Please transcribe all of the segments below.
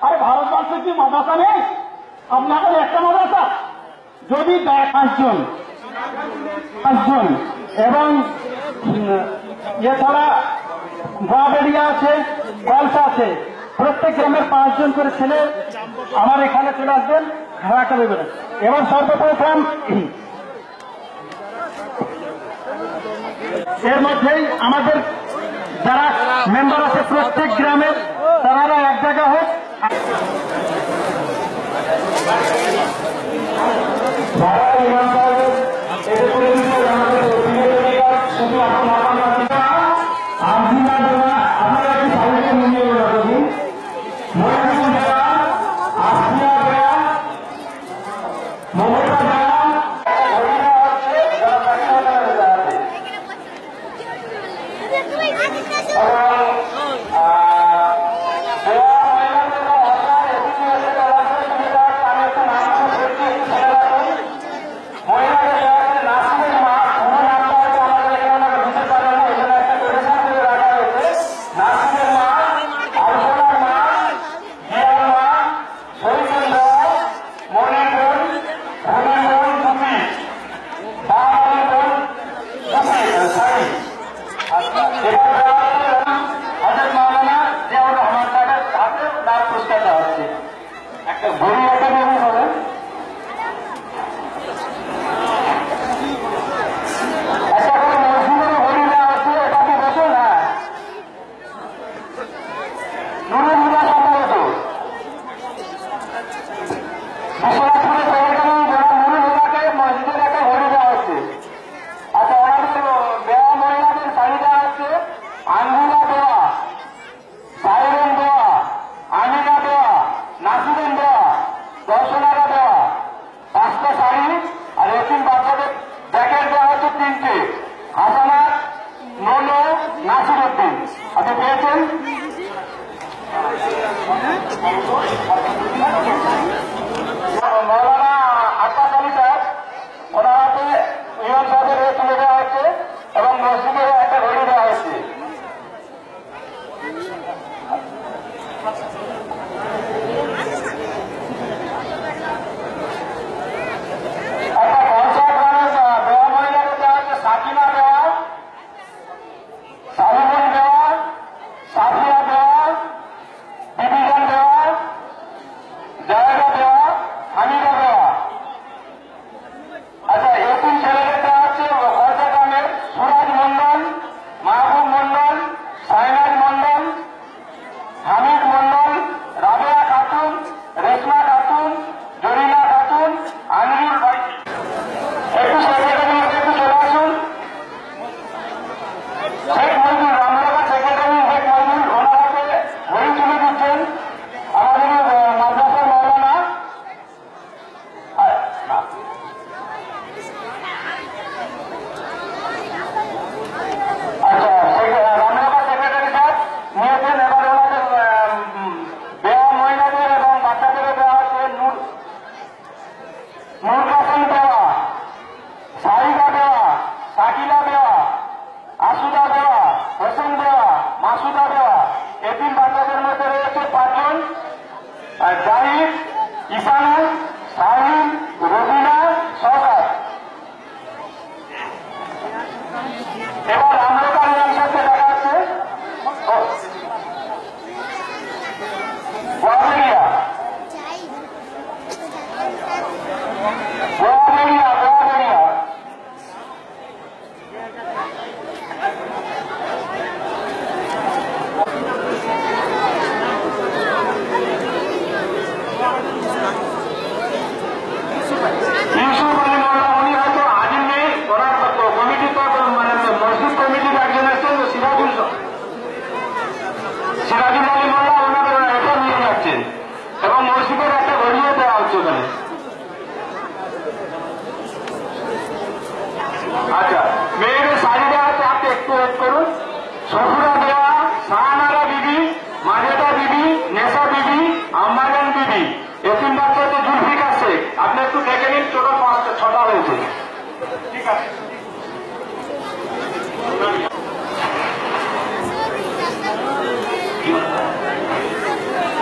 আরে ভারতবর্ষে কি মাদ্রাসা নেই? আপনাদের একটা মাদ্রাসা যদি দেয় পাঁচজন এবং এছাড়া বাবেরিয়া আছে, গলসা আছে, প্রত্যেক গ্রামের 5 জন করে ছেলে আমার এখানে চলে আসবেন, খেলাটা দেবেন। এবার সর্বপ্রথম এর মধ্যেই আমাদের যারা মেম্বার আছে প্রত্যেক গ্রামের তারা এক জায়গা হোক।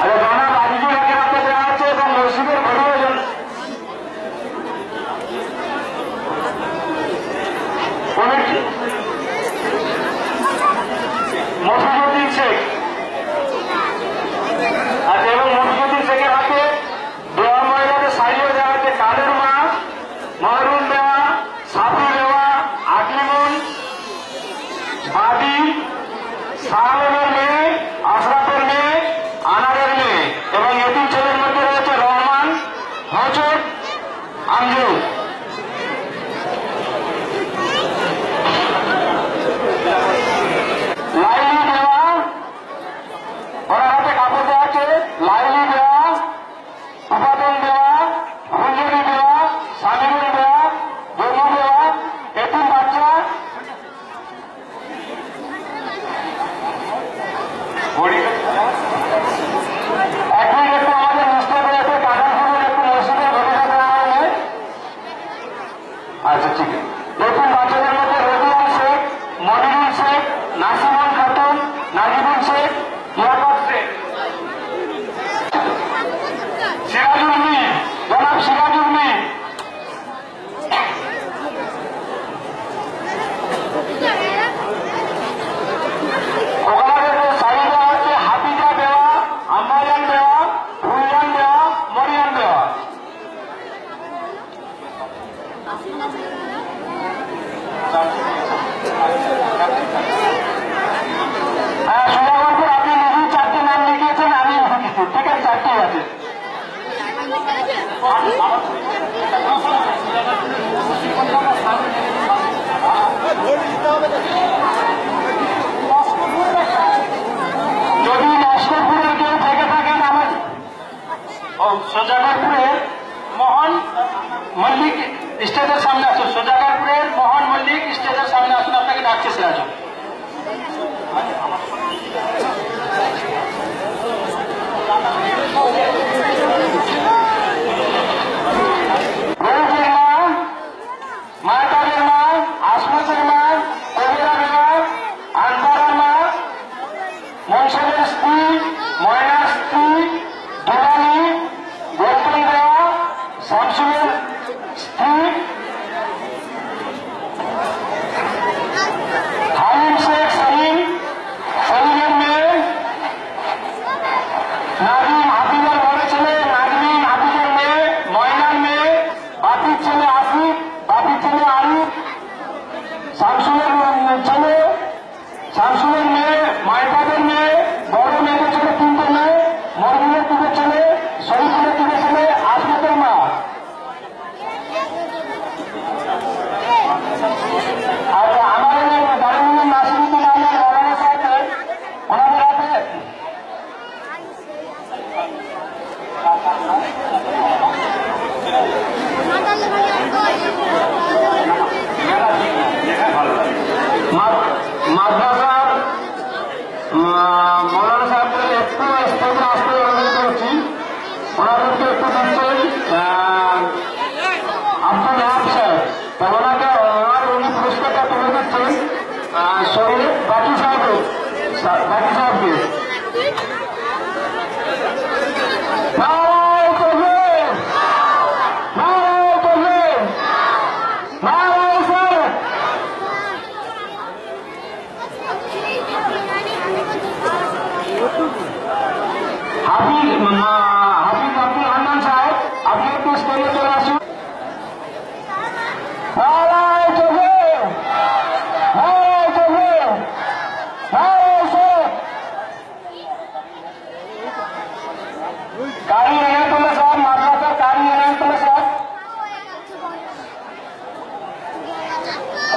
अरे गाना আচ্ছা, এবং মুফিজুদ্দিন শেখের হাতে দেওয়া মহিলাদের সাইজও দেওয়া হচ্ছে কাদের মা, মহরুল দেওয়া, সাফি দেওয়া, আকলিমুল, বাদি, শাহরুমের মেয়ে, আশরাফের মেয়ে, আনারের মেয়ে এবং এতিম ছেলের মধ্যে রয়েছে রহমান, হজর, আমজু। লাইলি দেওয়া, ওনার হাতে কাপড় দেওয়া আছে, লাইলি দেওয়া, উপাদন দেওয়া, হুঞ্জুরি দেওয়া, সামিরুল দেওয়া, জমি দেওয়া, এতিম বাচ্চা, এখন একটু আমাদের মুস্তাফা একটু টাকা ফুলের একটু মসজিদের ঘটনা দেওয়া হয়। আচ্ছা, ঠিক আছে। এতিম বাচ্চাদের মধ্যে রবিউল শেখ, মনিরুল শেখ, নাসিমুল খাতুন, নাজিবুল শেখ, লিয়াকত শেখ, সিরাজুল মীর, জনাব সিরাজুল মীর, ওখানে সাইডে হচ্ছে হাফিজা দেওয়া, আম্মাজান দেওয়া, ফুলজান দেওয়া, মরিয়াম দেওয়া। হ্যাঁ, সুজাগরপুর আপনি নিজেই 4টে নাম লিখিয়েছেন, আমি লিখেছি। ঠিক আছে, 4টে আছে। যদি লস্করপুরের কেউ থেকে থাকেন আমার সোজাগরপুরের মোহন মল্লিক স্টেজের সামনে আসুন। সোজাগরপুরের মোহন মল্লিক স্টেজের সামনে আসুন, আপনাকে ডাকছে সিরাজুল। রৌফের মা, মাহতাবের মা, আসমতের মা, কবিরা বেগম, আনসারের মা, মনসুরের স্ত্রী, ময়নার স্ত্রী, দুলালী, গোলপন দেওয়া, শামসুলের স্ত্রী, হালিম শেখ সেলিম, সেলিমের মেয়ে, নাজিম হাফিজের বড় ছেলে, নাজমিন হাফিজের মেয়ে, ময়নার মেয়ে, বাপির ছেলে আসিফ, বাপির ছেলে আরিফ, শামসুলের ছেলে, শামসুলের মেয়ে, মাইপাদের মেয়ে, বড় মেয়েদের ছেলে 3টে মেয়ে, মরহুমের 2টে ছেলে, শরীফুলের 2টে ছেলে, আসমতের মা। আর আমাদের দারুল নাসিরুদ্দিন আহমেদ মৌলানা সাহেব ওনাদের হাতে মাদ্রাসার মৌলানা সাহেবদের একটু স্টেজে আসতে অনুরোধ করছি। ওনাদেরকে একটু দিচ্ছেন আব্দুল ওয়াহাব সাহেব, ওনাকে উনি পুরস্কারটা তুলে দিচ্ছেন শরীর বাকি সাহেবকে। হাফিজ আব্দুল হান্নান সাহেব, আপনি একটু স্টেজে চলে আসুন। কারি এনায়তুল্লাহ সাহেব, মাদ্রাসার কারি এনায়তুল্লাহ সাহেব,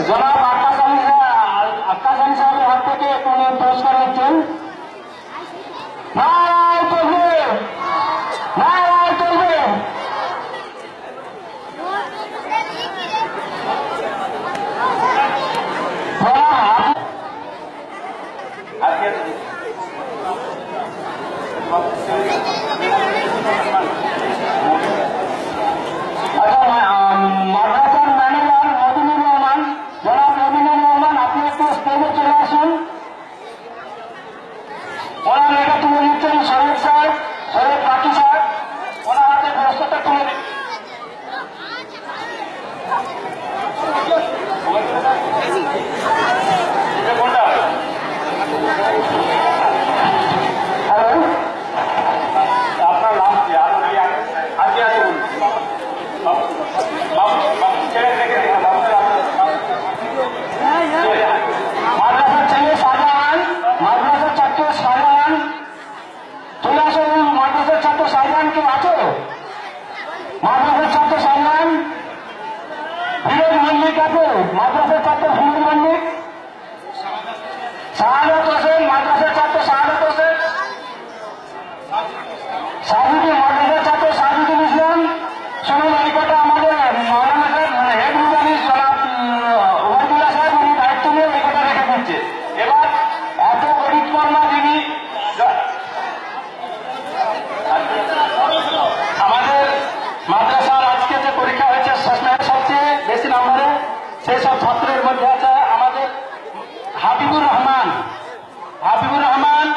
জনাব আক্কাস আলী সাহেবের হাত থেকে তিনি পুরস্কার নিচ্ছেন। নারায় তাকবীর, নারায় তাকবীর। মাদ্রাসার ম্যানেজার মতিউর রহমান, জনাব সাইলান কেউ আছো? মাদ্রাসার ছাত্র সাইলান? ফিরোজ মল্লিক আছে? মাদ্রাসার ছাত্র ফিরোজ মল্লিক? শাহাদত হোসেন, মাদ্রাসার ছাত্র শাহাদত হোসেন? সাহিদুল, মাদ্রাসার ছাত্র সাহিদুল ইসলাম? শুনুন, এই কথা আমাদের মৌলানা সাহেব মানে হেড মুজাহিদ জনাব ওবায়দুল্লাহ সাহেব উনি দায়িত্ব নিয়ে এই কথা রেখে দিচ্ছে। এবার এত গরিব কর্মা যিনি আমাদের মাদ্রাসার আজকে যে পরীক্ষা হয়েছে সবচেয়ে বেশি নম্বরে সেই সব ছাত্রের মধ্যে আছে আমাদের হাবিবুর রহমান। হাবিবুর রহমান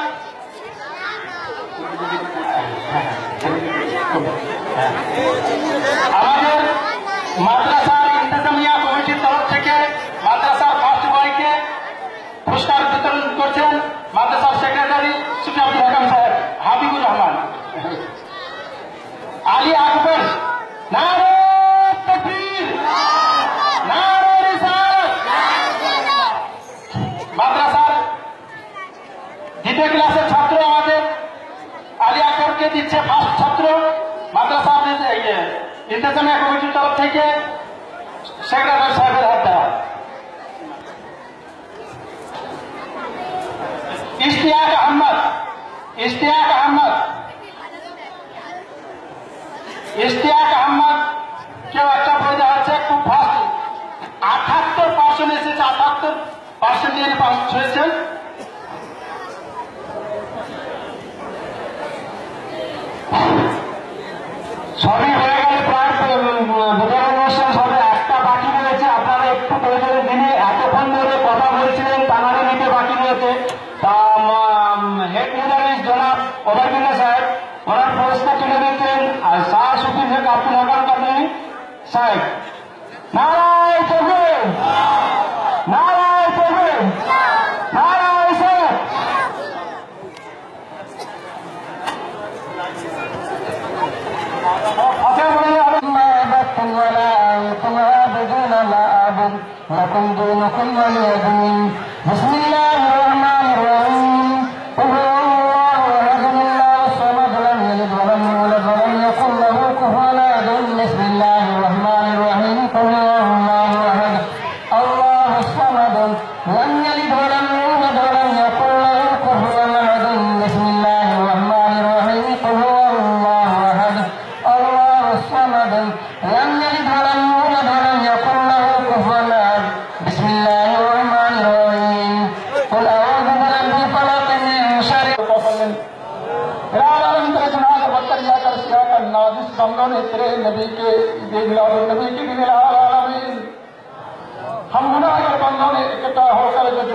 আমাদের মাদ্রাসার ইন্তেজামিয়া কমিটির তরফ থেকে মাদ্রাসার ফার্স্ট বয়কে পুরস্কার বিতরণ করছেন মাদ্রাসার সেক্রেটারি সুফি আব্দুল হাকাম সাহেব। হাবিবুর রহমান। আলী আকবর। নারে তাকবীর, নারে রিসালাত। মাদ্রাসার দ্বিতীয় ক্লাসের ছাত্র আমাদের আলী আকবরকে দিচ্ছে ফার্স্ট ছাত্র। মাদ্রাসা ইন্তেজামিয়া কমিটির তরফ থেকে সেক্রেটারি সাহেবের হাত দেওয়া। ইশতিয়াক আহমদ। ইশতিয়াক আহমদ। ইশতিয়াক আহমদ কেউ একটা বই দেওয়া হচ্ছে, খুব ফার্স্ট 78% এসেছে, 78% নিয়ে পাস হয়েছেন। সবই হয়ে গেলে প্রায় বিতরণ অনুষ্ঠান সবে একটা বাকি রয়েছে। আপনারা একটু প্রয়োজনের দিনে এতক্ষণ ধরে কথা বলছিলেন, তানারে নিতে বাকি রয়েছে। তা হেড মুজাহিদ জনাব ওবায়দুল্লাহ সাহেব ওনার পুরস্কার তুলে দিচ্ছেন আর শাহ সুফি শেখ আব্দুল হাকাম কাদরি সাহেব। নারায় তাকবীর, নারায় তাকবীর, নারায় সালাত। لكم دينكم ولي دين. بسم الله الرحمن الرحيم. قل هو الله احد الله الصمد لم يلد ولم يولد ولم يكن له كفوا احد. بسم الله الرحمن الرحيم. قل هو الله احد الله الصمد لم يلد ولم يولد ولم يكن له كفوا احد. بسم الله الرحمن الرحيم. قل هو الله احد الله الصمد لم يلد ولم يولد ولم يكن له كفوا احد. بسم الله الرحمن الرحيم. قل اعوذ برب الفلق من شر हम गुनाहगार बंदों ने इकट्ठा होकर जो